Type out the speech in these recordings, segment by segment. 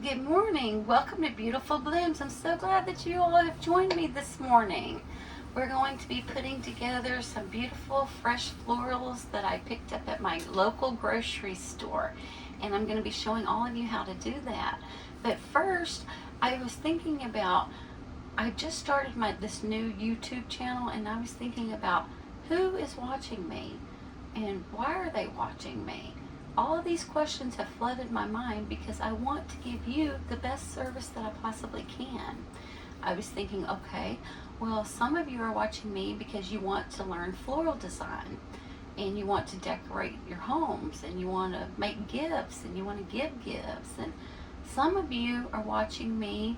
Good morning. Welcome to Beautiful Blooms. I'm so glad that you all have joined me this morning. We're going to be putting together some beautiful fresh florals that I picked up at my local grocery store. And I'm going to be showing all of you how to do that. But first, I was thinking about, I just started this new YouTube channel, and I was thinking about who is watching me and why are they watching me? All of these questions have flooded my mind because I want to give you the best service that I possibly can. I was thinking, okay, well, some of you are watching me because you want to learn floral design and you want to decorate your homes and you want to make gifts and you want to give gifts. And some of you are watching me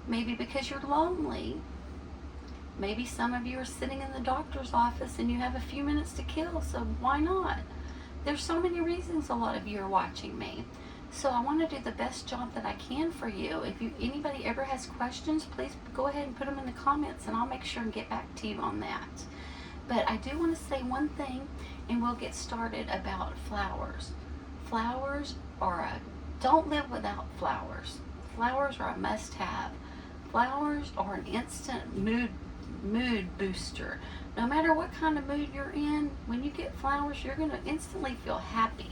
maybe because you're lonely. Maybe some of you are sitting in the doctor's office and you have a few minutes to kill, so why not? There's so many reasons a lot of you are watching me. So I want to do the best job that I can for you. If anybody ever has questions, please go ahead and put them in the comments and I'll make sure and get back to you on that. But I do want to say one thing and we'll get started about flowers. Flowers don't live without flowers. Flowers are a must-have. Flowers are an instant mood booster. No matter what kind of mood you're in, when you get flowers, you're going to instantly feel happy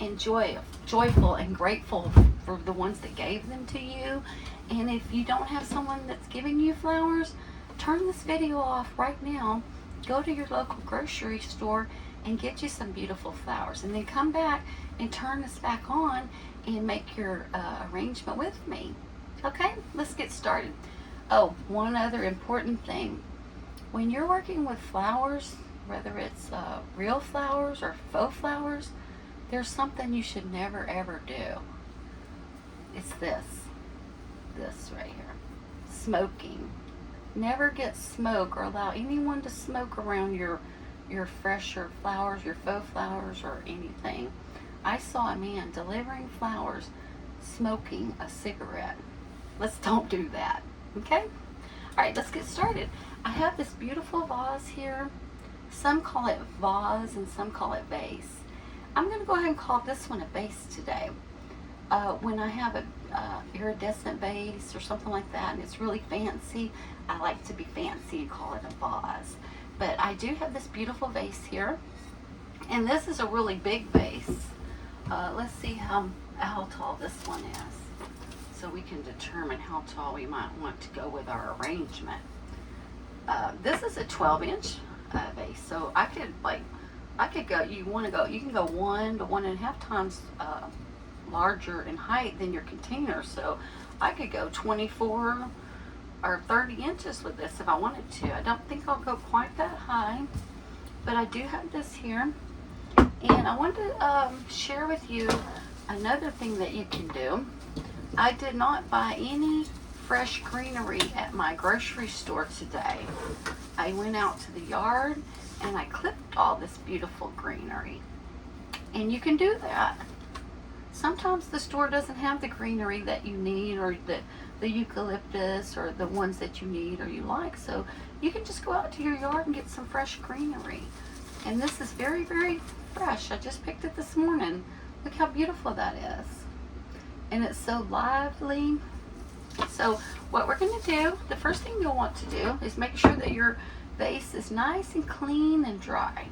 and joyful and grateful for the ones that gave them to you. And if you don't have someone that's giving you flowers, turn this video off right now. Go to your local grocery store and get you some beautiful flowers. And then come back and turn this back on and make your arrangement with me. Okay, let's get started. Oh, one other important thing. When you're working with flowers, whether it's real flowers or faux flowers, there's something you should never ever do. It's this right here. Smoking. Never get smoke or allow anyone to smoke around your fresher flowers, your faux flowers or anything. I saw a man delivering flowers smoking a cigarette. Let's don't do that, okay? All right, let's get started. I have this beautiful vase here. Some call it vase and some call it vase. I'm going to go ahead and call this one a vase today. When I have a iridescent vase or something like that and it's really fancy, I like to be fancy and call it a vase. But I do have this beautiful vase here, and this is a really big vase. Let's see how tall this one is, so we can determine how tall we might want to go with our arrangement. This is a 12-inch vase, so I could go. You can go 1 to 1.5 times larger in height than your container. So I could go 24 or 30 inches with this if I wanted to. I don't think I'll go quite that high, but I do have this here, and I want to share with you another thing that you can do. I did not buy any fresh greenery at my grocery store today. I went out to the yard and I clipped all this beautiful greenery. And you can do that. Sometimes the store doesn't have the greenery that you need, or the eucalyptus or the ones that you need or you like. So you can just go out to your yard and get some fresh greenery. And this is very, very fresh. I just picked it this morning. Look how beautiful that is. And it's so lively. So what we're going to do, the first thing you'll want to do is make sure that your vase is nice and clean and dry.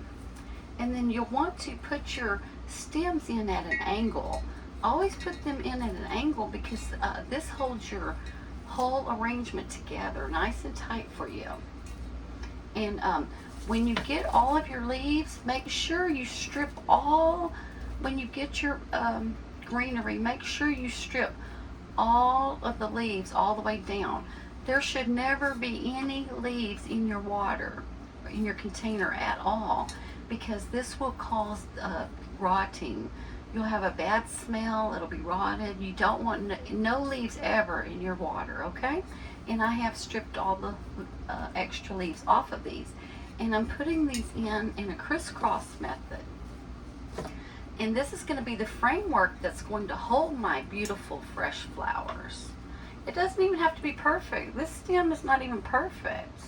And then you'll want to put your stems in at an angle. Always put them in at an angle because this holds your whole arrangement together nice and tight for you. And when you get all of your leaves, make sure you strip when you get your greenery, make sure you strip all of the leaves all the way down. There should never be any leaves in your water, in your container at all, because this will cause rotting. You'll have a bad smell, it'll be rotted. You don't want no leaves ever in your water, okay? And I have stripped all the extra leaves off of these. And I'm putting these in a crisscross method. And this is going to be the framework that's going to hold my beautiful fresh flowers. It doesn't even have to be perfect. This stem is not even perfect.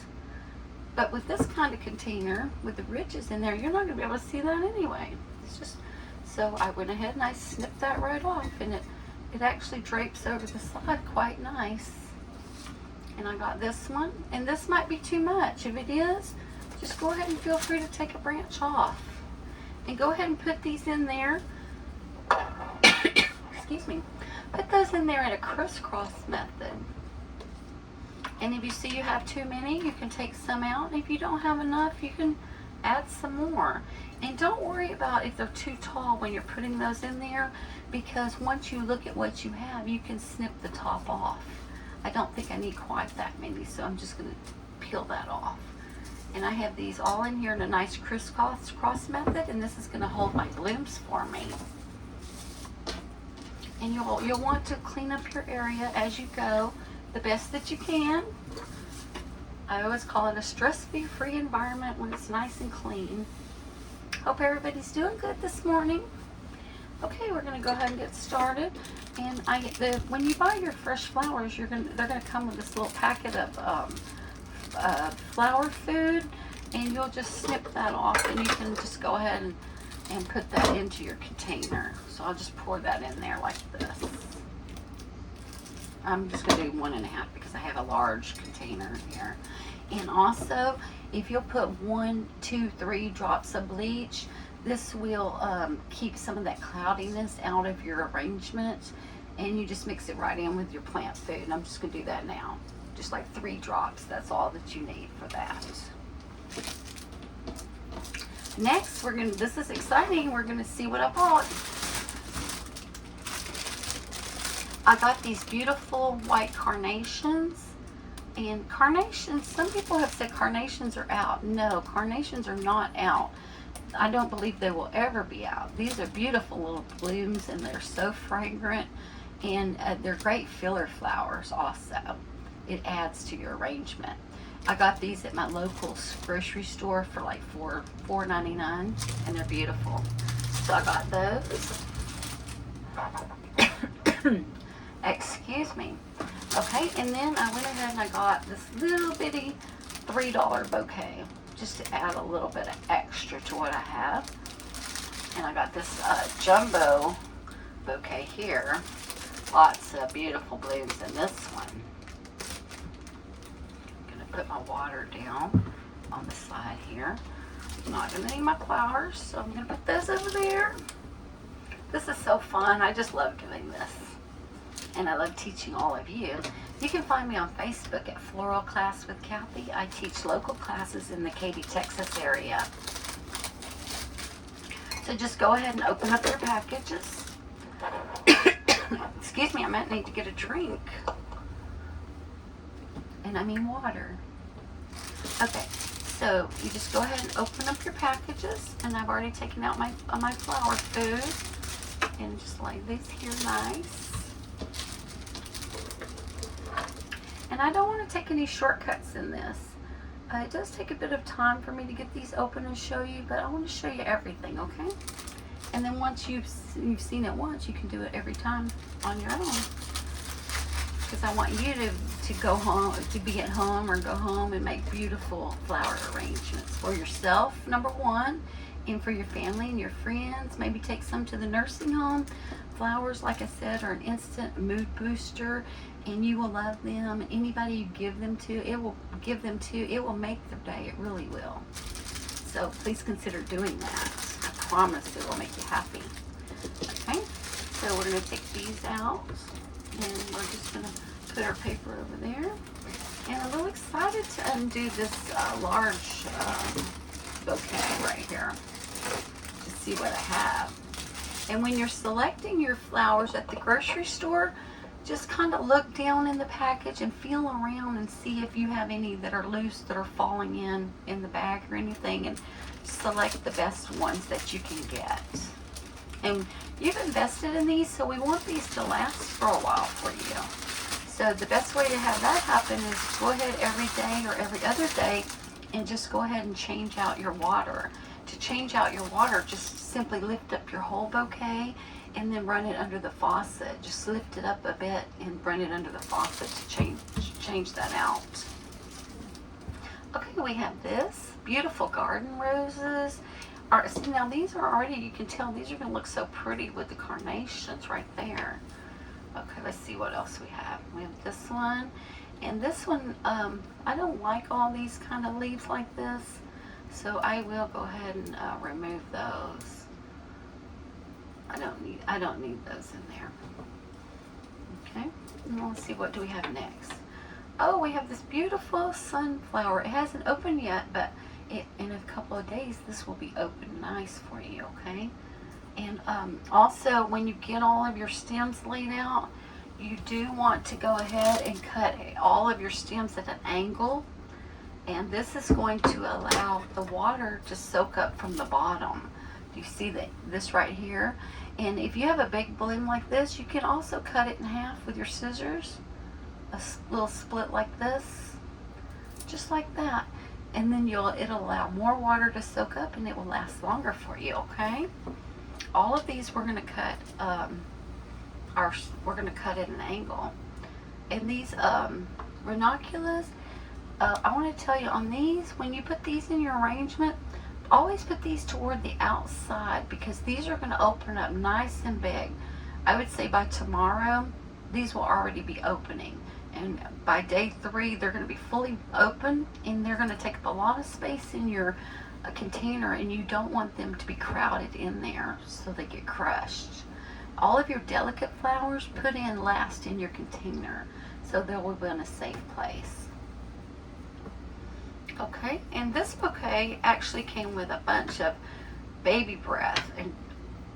But with this kind of container, with the ridges in there, you're not going to be able to see that anyway. It's just, so I went ahead and I snipped that right off, and it it actually drapes over the side quite nice. And I got this one, and this might be too much. If it is, just go ahead and feel free to take a branch off. And go ahead and put these in there. Excuse me. Put those in there in a crisscross method. And if you see you have too many, you can take some out. And if you don't have enough, you can add some more. And don't worry about if they're too tall when you're putting those in there, because once you look at what you have, you can snip the top off. I don't think I need quite that many, so I'm just going to peel that off. And I have these all in here in a nice crisscross method, and this is going to hold my blooms for me. And you'll want to clean up your area as you go the best that you can. I always call it a stress-free environment when it's nice and clean. Hope everybody's doing good this morning. Okay, we're going to go ahead and get started. And when you buy your fresh flowers, they're going to come with this little packet of flower food, and you'll just snip that off, and you can just go ahead and put that into your container. So I'll just pour that in there like this. I'm just going to do 1.5 because I have a large container here. And also, if you'll put 1, 2, 3 drops of bleach, this will keep some of that cloudiness out of your arrangement, and you just mix it right in with your plant food. And I'm just going to do that now. Just like 3 drops, that's all that you need for that. Next, this is exciting, we're going to see what I bought. I got these beautiful white carnations. And carnations, some people have said carnations are out. No, carnations are not out. I don't believe they will ever be out. These are beautiful little blooms, and they're so fragrant, and they're great filler flowers also. It adds to your arrangement. I got these at my local grocery store for like $4.99, and they're beautiful. So I got those. Excuse me. Okay, and then I went ahead and I got this little bitty $3 bouquet, just to add a little bit of extra to what I have. And I got this jumbo bouquet here. Lots of beautiful blooms in this one. I'm going to put my water down on the side here. I'm not going to need my flowers, so I'm going to put those over there. This is so fun. I just love doing this. And I love teaching all of you. You can find me on Facebook at Floral Class with Kathy. I teach local classes in the Katy, Texas area. So just go ahead and open up your packages. Excuse me, I might need to get a drink. And I mean water. Okay, so you just go ahead and open up your packages. And I've already taken out my flower food. And just lay these here nice. And I don't want to take any shortcuts in this. It does take a bit of time for me to get these open and show you, but I want to show you everything, okay? And then once you've seen it once, you can do it every time on your own. Because I want you to go home, to be at home or go home and make beautiful flower arrangements for yourself, number one, and for your family and your friends. Maybe take some to the nursing home. Flowers, like I said, are an instant mood booster, and you will love them. And anybody you give them to, it will make their day. It really will. So please consider doing that. I promise it will make you happy. Okay, so we're going to take these out, and we're just going to put our paper over there. And I'm a little excited to undo this large bouquet right here to see what I have. And when you're selecting your flowers at the grocery store, just kind of look down in the package and feel around and see if you have any that are loose, that are falling in the bag or anything, and select the best ones that you can get. And you've invested in these, so we want these to last for a while for you. So the best way to have that happen is go ahead every day or every other day and just go ahead and change out your water. To change out your water, just simply lift up your whole bouquet and then run it under the faucet. Just lift it up a bit and run it under the faucet to change that out. Okay, we have this beautiful garden roses. See, now these are already, you can tell these are going to look so pretty with the carnations right there. Okay, let's see what else we have. We have this one, and this one, I don't like all these kind of leaves like this, so I will go ahead and remove those. I don't need those in there. Okay, and let's see, what do we have next? Oh, we have this beautiful sunflower. It hasn't opened yet, but in a couple of days, this will be open nice for you, okay? And also, when you get all of your stems laid out, you do want to go ahead and cut all of your stems at an angle. And this is going to allow the water to soak up from the bottom. Do you see this right here? And if you have a big bloom like this, you can also cut it in half with your scissors. A little split like this, just like that. And then it'll allow more water to soak up, and it will last longer for you, okay? All of these we're gonna cut, we're gonna cut at an angle. And these ranunculus, I want to tell you on these, when you put these in your arrangement, always put these toward the outside, because these are going to open up nice and big. I would say by tomorrow, these will already be opening. And by day 3, they're going to be fully open, and they're going to take up a lot of space in your container, and you don't want them to be crowded in there so they get crushed. All of your delicate flowers put in last in your container, so they will be in a safe place. Okay, and this bouquet actually came with a bunch of baby breath, and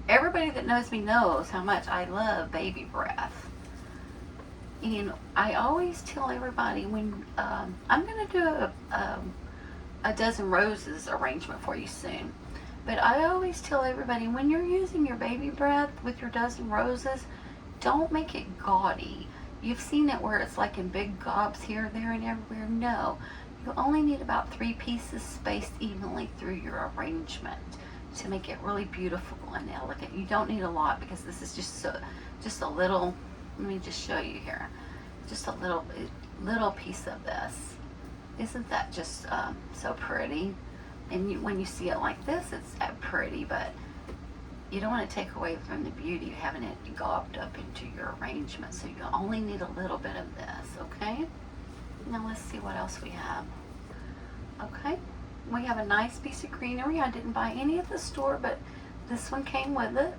everybody that knows me knows how much I love baby breath. And I always tell everybody when I'm going to do a dozen roses arrangement for you soon, but I always tell everybody, when you're using your baby breath with your dozen roses, don't make it gaudy. You've seen it where it's like in big gobs here, there, and everywhere. No, you only need about 3 pieces spaced evenly through your arrangement to make it really beautiful and elegant. You don't need a lot, because this is just a little. Let me just show you here. Just a little piece of this. Isn't that just so pretty? And when you see it like this, it's pretty, but you don't want to take away from the beauty of having it gobbed up into your arrangement. So you only need a little bit of this, okay? Now let's see what else we have. Okay, we have a nice piece of greenery. I didn't buy any at the store, but this one came with it.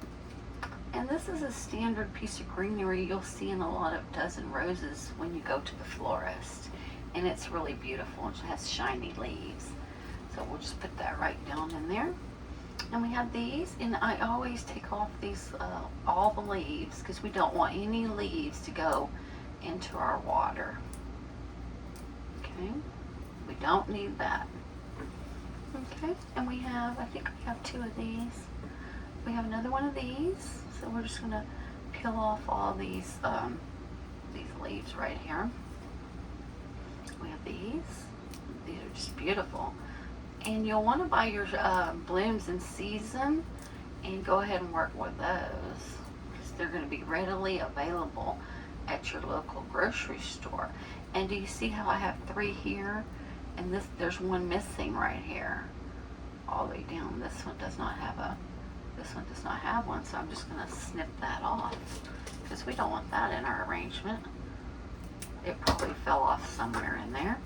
And this is a standard piece of greenery you'll see in a lot of dozen roses when you go to the florist. And it's really beautiful. It has shiny leaves. So we'll just put that right down in there. And we have these, and I always take off these, all the leaves, because we don't want any leaves to go into our water. Okay, we don't need that. Okay, and we have, I think we have 2 of these. We have another one of these, so we're just gonna peel off all these leaves right here. We have these. These are just beautiful. And you'll want to buy your blooms in season and go ahead and work with those, because they're going to be readily available at your local grocery store. And do you see how I have 3 here? And there's one missing right here, all the way down. This one does not have one, so I'm just going to snip that off, because we don't want that in our arrangement. It probably fell off somewhere in there.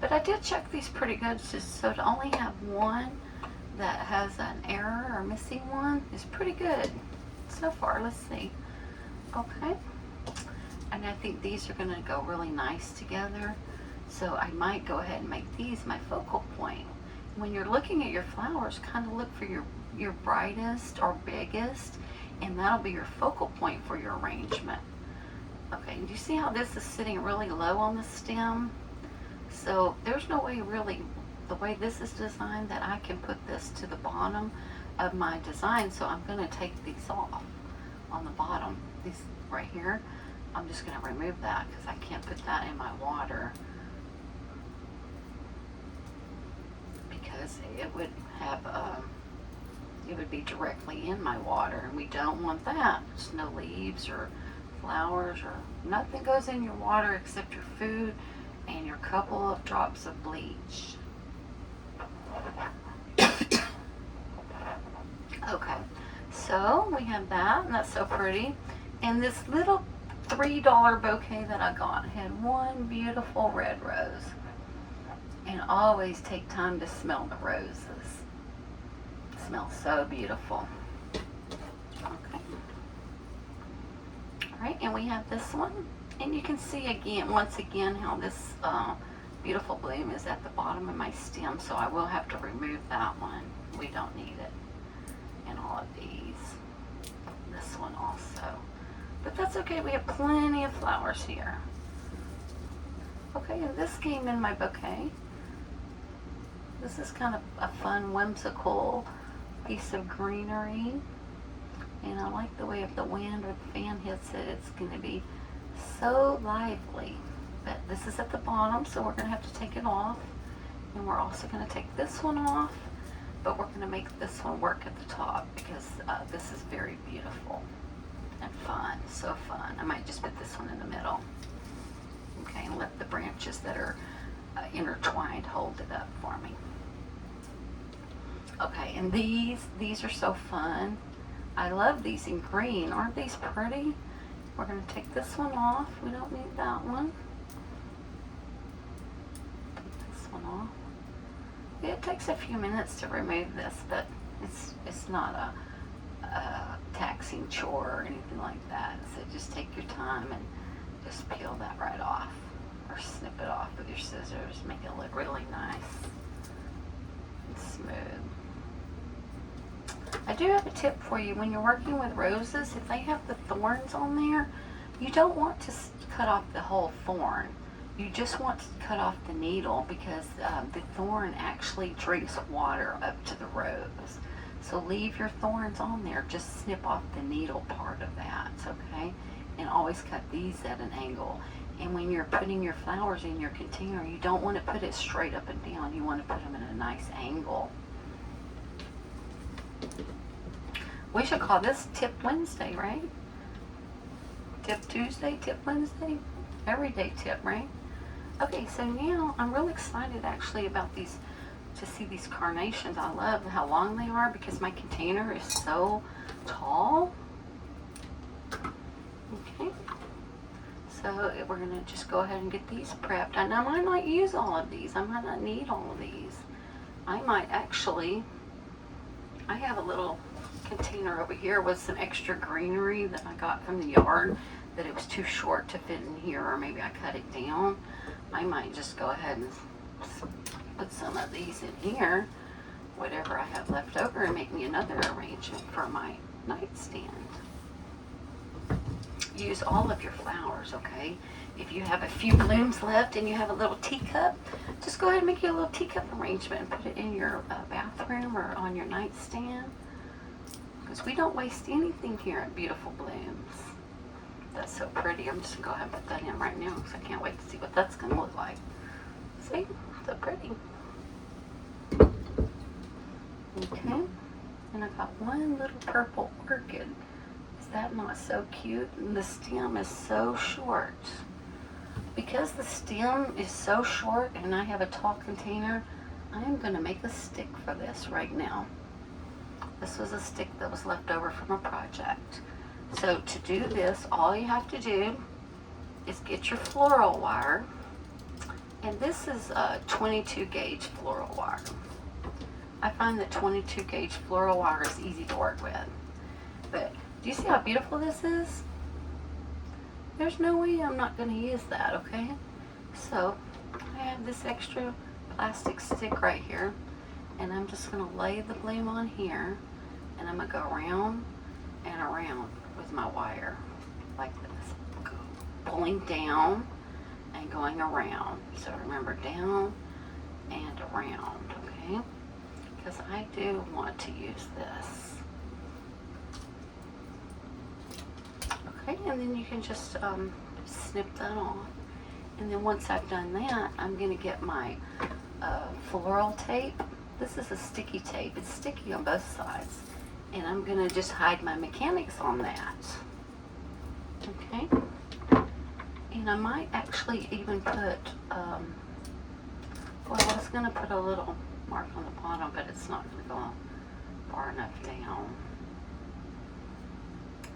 But I did check these pretty good, so to only have one that has an error or missing one is pretty good so far. Let's see. Okay. And I think these are going to go really nice together. So I might go ahead and make these my focal point. When you're looking at your flowers, kind of look for your brightest or biggest, and that'll be your focal point for your arrangement. Okay, and do you see how this is sitting really low on the stem? So there's no way really, the way this is designed, that I can put this to the bottom of my design. So I'm going to take these off on the bottom, these right here. I'm just going to remove that, because I can't put that in my water, because it would have it would be directly in my water, and we don't want that. There's no leaves or flowers or nothing goes in your water except your food and your couple of drops of bleach. Okay, so we have that, and that's so pretty. And this little $3 bouquet that I got had one beautiful red rose. And always take time to smell the roses. It smells so beautiful. Okay. Alright, and we have this one. And you can see again, once again, how this beautiful bloom is at the bottom of my stem. So I will have to remove that one. We don't need it. And all of these. This one also. But that's okay, we have plenty of flowers here. Okay, and this came in my bouquet. This is kind of a fun, whimsical piece of greenery. And I like the way if the wind or the fan hits it, it's going to be so lively. But this is at the bottom, so we're going to have to take it off. And we're also going to take this one off. But we're going to make this one work at the top because this is very beautiful and fun. So fun. I might just put this one in the middle. Okay, and let the branches that are intertwined hold it up for me. Okay, and these are so fun. I love these in green. Aren't these pretty? We're going to take this one off. We don't need that one. Take this one off. It takes a few minutes to remove this, but it's not a taxing chore or anything like that. So just take your time and just peel that right off. Or snip it off with your scissors. Make it look really nice and smooth. I do have a tip for you. When you're working with roses, if they have the thorns on there, you don't want to cut off the whole thorn. You just want to cut off the needle because the thorn actually drinks water up to the rose. So leave your thorns on there. Just snip off the needle part of that, okay? And always cut these at an angle. And when you're putting your flowers in your container, you don't want to put it straight up and down. You want to put them in a nice angle. We should call this Tip Wednesday, right? Tip Tuesday, Tip Wednesday, everyday tip, right? Okay, so now I'm really excited actually about these, to see these carnations. I love how long they are because my container is so tall. Okay, so we're gonna just go ahead and get these prepped. And I might not use all of these. I might not need all of these. I might actually, I have a little container over here with some extra greenery that I got from the yard that it was too short to fit in here, or maybe I cut it down. I might just go ahead and put some of these in here, whatever I have left over, and make me another arrangement for my nightstand. Use all of your flowers, okay? If you have a few blooms left and you have a little teacup, just go ahead and make you a little teacup arrangement and put it in your bathroom or on your nightstand. Because we don't waste anything here at Beautiful Blooms. That's so pretty. I'm just going to go ahead and put that in right now because I can't wait to see what that's going to look like. See? So pretty. Okay. And I got one little purple orchid. Is that not so cute? And the stem is so short. Because the stem is so short and I have a tall container, I am going to make a stick for this right now. This was a stick that was left over from a project. So to do this, all you have to do is get your floral wire. And this is a 22 gauge floral wire. I find that 22 gauge floral wire is easy to work with. But do you see how beautiful this is? There's no way I'm not going to use that, okay? So I have this extra plastic stick right here. And I'm just going to lay the bloom on here. And I'm going to go around and around with my wire like this. Pulling down and going around. So remember, down and around, okay? Because I do want to use this. Okay, and then you can just snip that off. And then once I've done that, I'm going to get my floral tape. This is a sticky tape. It's sticky on both sides. And I'm going to just hide my mechanics on that. Okay? And I might actually even put, well, I was going to put a little mark on the bottom, but it's not going to go far enough down.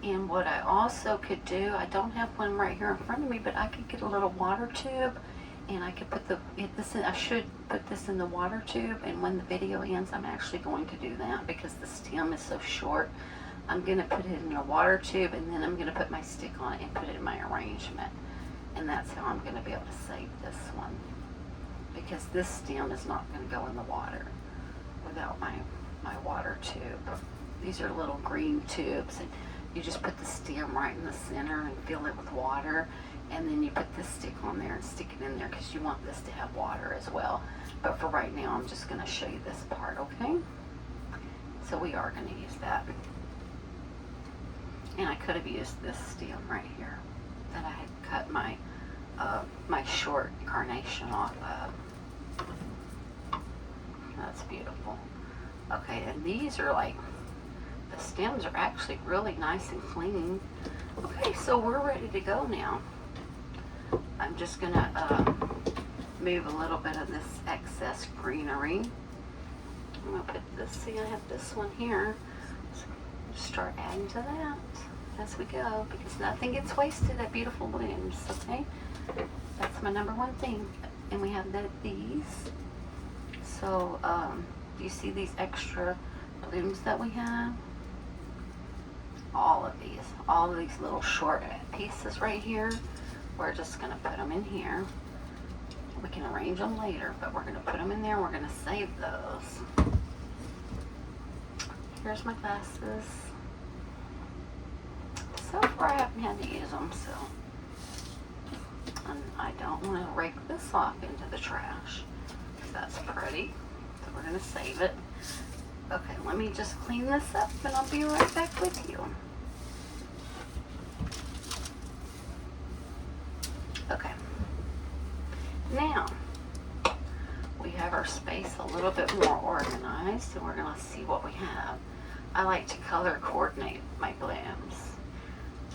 And what I also could do, I don't have one right here in front of me, but I could get a little water tube and I could put this in. I should put this in the water tube, and when the video ends, I'm actually going to do that because the stem is so short. I'm going to put it in a water tube, and then I'm going to put my stick on it and put it in my arrangement. And that's how I'm going to be able to save this one, because this stem is not going to go in the water without my water tube. These are little green tubes, and you just put the stem right in the center and fill it with water, and then you put this stick on there and stick it in there because you want this to have water as well. But for right now, I'm just going to show you this part, okay? So we are going to use that. And I could have used this stem right here that I had cut my my short carnation off of. That's beautiful. Okay, and these are like, the stems are actually really nice and clean. Okay, so we're ready to go now. I'm just gonna move a little bit of this excess greenery. I'm gonna put this, see I have this one here. So just start adding to that as we go, because nothing gets wasted at beautiful blooms, okay? That's my number one thing. And we have these. So, do you see these extra blooms that we have? All of these little short pieces right here, we're just gonna put them in here. We can arrange them later, but we're gonna put them in there. We're gonna save those. Here's my glasses. So far I haven't had to use them, so. And I don't want to rake this off into the trash, because that's pretty. So we're gonna save it. Okay, let me just clean this up and I'll be right back with you. Okay. Now, we have our space a little bit more organized, and we're gonna see what we have. I like to color coordinate my blooms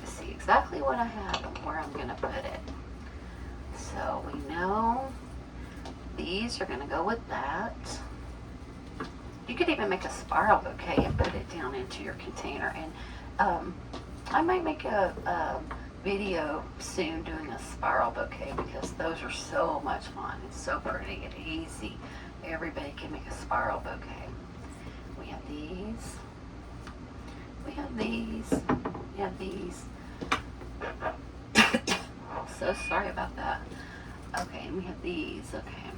to see exactly what I have and where I'm gonna put it. So we know these are gonna go with that. You could even make a spiral bouquet and put it down into your container. And I might make a video soon doing a spiral bouquet, because those are so much fun. It's so pretty and easy. Everybody can make a spiral bouquet. We have these. We have these. We have these. So sorry about that. Okay, and we have these. Okay.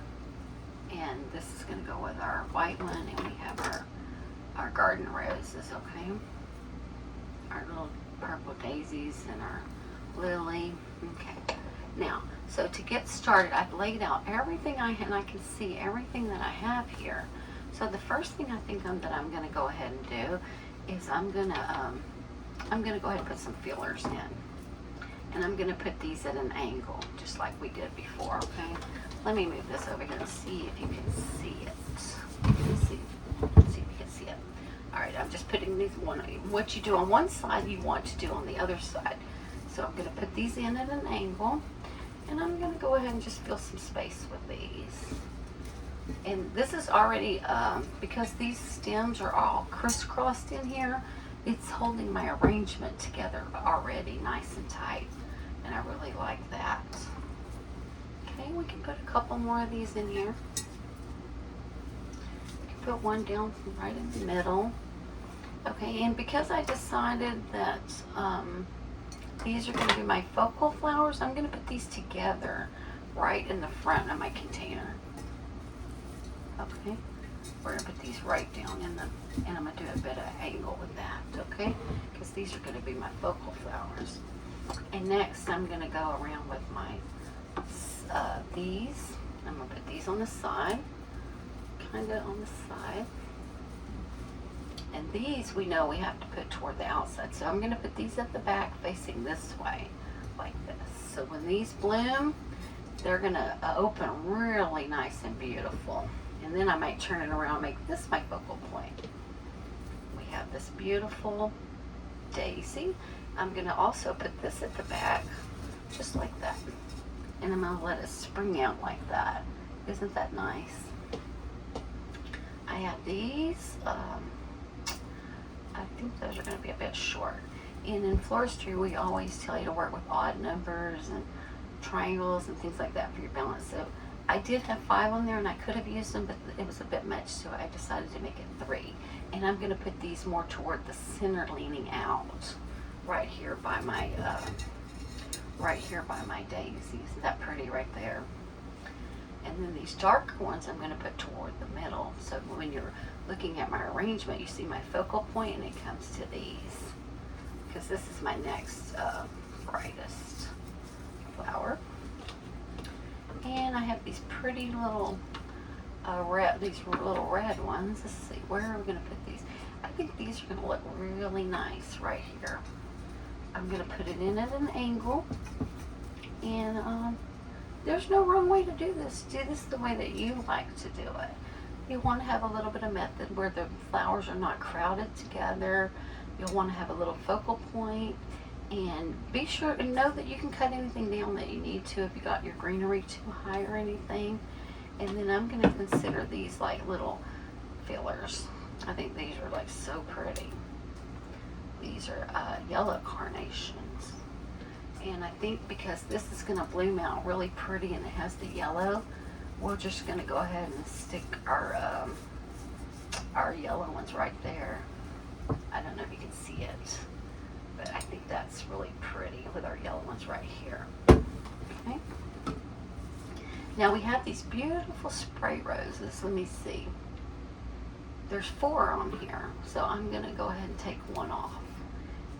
And this is going to go with our white one, and we have our garden roses, okay? Our little purple daisies and our lily. Okay. Now, so to get started, I've laid out everything I can see everything that I have here. So the first thing I think that I'm going to go ahead and do is I'm going to go ahead and put some fillers in. And I'm going to put these at an angle, just like we did before, okay? Let me move this over here and see if you can see it. Let's see if you can see it. All right, I'm just putting these what you do on one side, you want to do on the other side. So I'm going to put these in at an angle, and I'm going to go ahead and just fill some space with these. And this is already, because these stems are all crisscrossed in here, it's holding my arrangement together already nice and tight, and I really like that. Okay, we can put a couple more of these in here. We can put one down right in the middle. Okay, and because I decided that these are going to be my focal flowers, I'm going to put these together right in the front of my container. Okay, we're going to put these right down in the, and I'm going to do a bit of angle with that, okay? Because these are going to be my focal flowers. And next I'm going to go around with my these. I'm going to put these on the side, kind of on the side. And these we know we have to put toward the outside. So I'm going to put these at the back facing this way, like this. So when these bloom, they're going to open really nice and beautiful. And then I might turn it around and make this my focal point. We have this beautiful daisy. I'm going to also put this at the back, just like that. And I'm going to let it spring out like that. Isn't that nice? I have these. I think those are going to be a bit short. And in floristry, we always tell you to work with odd numbers and triangles and things like that for your balance. So I did have 5 on there, and I could have used them, but it was a bit much, so I decided to make it 3. And I'm going to put these more toward the center, leaning out, right here by my daisies. Isn't that pretty right there? And then these darker ones I'm going to put toward the middle. So when you're looking at my arrangement, you see my focal point, and it comes to these, because this is my next brightest flower. And I have these pretty little red ones. Let's see, where are we going to put these? I think these are going to look really nice right here. I'm going to put it in at an angle, and there's no wrong way to do this. Do this the way that you like to do it. You want to have a little bit of method where the flowers are not crowded together. You'll want to have a little focal point, and be sure and know that you can cut anything down that you need to if you got your greenery too high or anything. And then I'm going to consider these like little fillers. I think these are like so pretty. These are yellow carnations. And I think because this is going to bloom out really pretty and it has the yellow, we're just going to go ahead and stick our yellow ones right there. I don't know if you can see it, but I think that's really pretty with our yellow ones right here. Okay. Now we have these beautiful spray roses. Let me see. There's 4 on here, so I'm going to go ahead and take 1 off.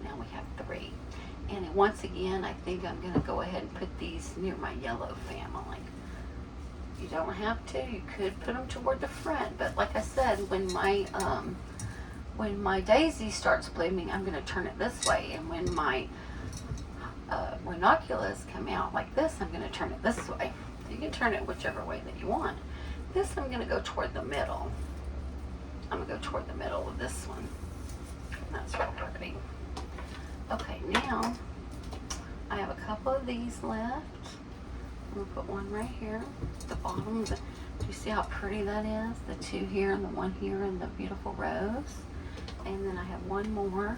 Now we have 3. And once again, I think I'm going to go ahead and put these near my yellow family. You don't have to. You could put them toward the front, but like I said, when my daisy starts blooming, I'm going to turn it this way, and when my ranunculus come out like this, I'm going to turn it this way. You can turn it whichever way that you want. This I'm going to go toward the middle. I'm going to go toward the middle of this one. And that's real pretty. Okay, now I have a couple of these left. I'm going to put one right here at the bottom. Do you see how pretty that is? The 2 here and the 1 here and the beautiful rose. And then I have 1 more.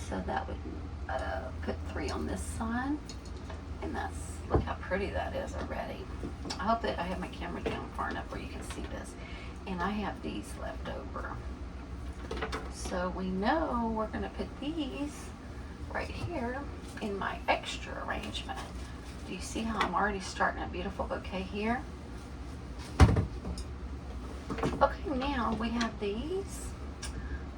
So that would put 3 on this side. And that's, look how pretty that is already. I hope that I have my camera down far enough where you can see this. And I have these left over. So we know we're going to put these right here in my extra arrangement. Do you see how I'm already starting a beautiful bouquet here? Okay, now we have these.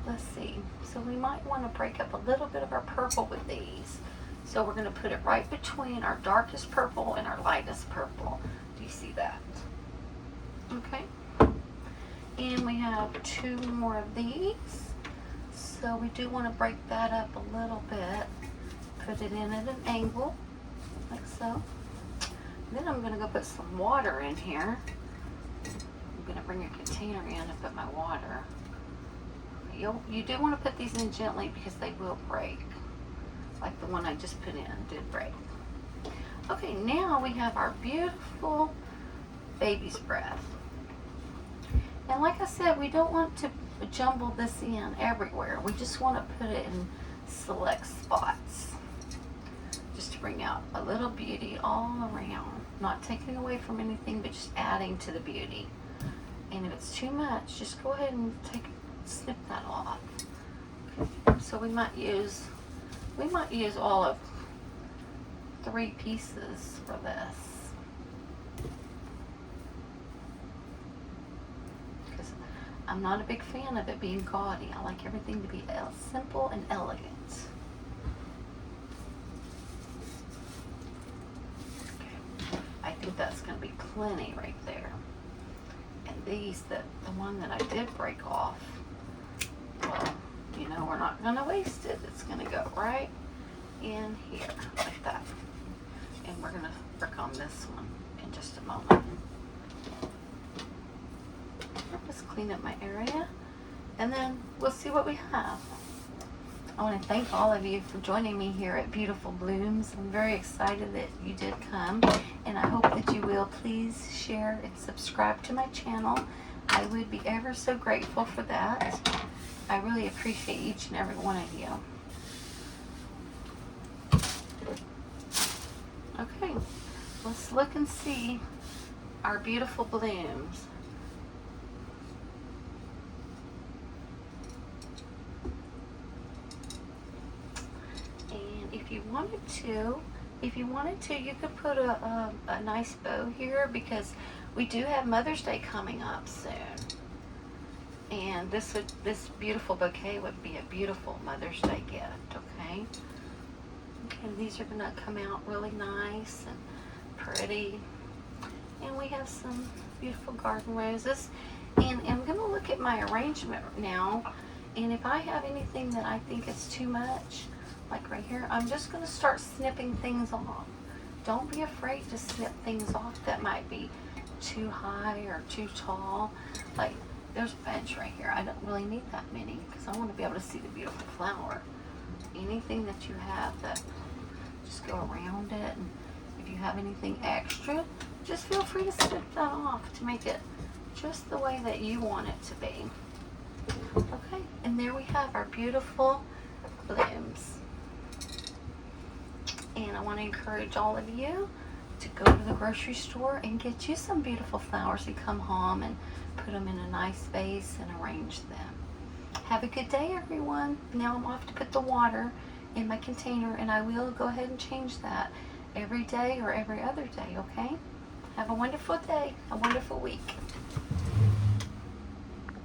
Let's see. So we might want to break up a little bit of our purple with these. So we're going to put it right between our darkest purple and our lightest purple. Do you see that? Okay. And we have 2 more of these. So we do want to break that up a little bit. Put it in at an angle, like so. Then I'm going to go put some water in here. I'm going to bring a container in and put my water. You do want to put these in gently because they will break. Like the one I just put in did break. Okay, now we have our beautiful baby's breath. And like I said, we don't want to jumble this in everywhere. We just want to put it in select spots. Just to bring out a little beauty all around. Not taking away from anything, but just adding to the beauty. And if it's too much, just go ahead and snip that off. Okay. So we might use all of 3 pieces for this. Because I'm not a big fan of it being gaudy. I like everything to be simple and elegant. Okay. I think that's going to be plenty right there. And these, the one that I did break off, well, you know, we're not going to waste it. It's going to go right in here, like that. And we're going to work on this one in just a moment. Just clean up my area, and then we'll see what we have. I want to thank all of you for joining me here at Beautiful Blooms. I'm very excited that you did come, and I hope that you will please share and subscribe to my channel. I would be ever so grateful for that. I really appreciate each and every one of you. let's look and see our beautiful blooms. And if you wanted to, you could put a nice bow here, because we do have Mother's Day coming up soon. And this beautiful bouquet would be a beautiful Mother's Day gift, okay? Okay, these are gonna come out really nice and pretty. And we have some beautiful garden roses. And I'm gonna look at my arrangement now, and if I have anything that I think is too much, like right here, I'm just gonna start snipping things off. Don't be afraid to snip things off that might be too high or too tall. Like, there's a bench right here. I don't really need that many, because I want to be able to see the beautiful flower. Anything that you have, that just go around it. And if you have anything extra, just feel free to snip that off to make it just the way that you want it to be. Okay, and there we have our beautiful blooms. And I want to encourage all of you to go to the grocery store and get you some beautiful flowers and come home and put them in a nice vase and arrange them. Have a good day, everyone. Now I'm off to put the water in my container, and I will go ahead and change that every day or every other day, okay? Have a wonderful day, a wonderful week.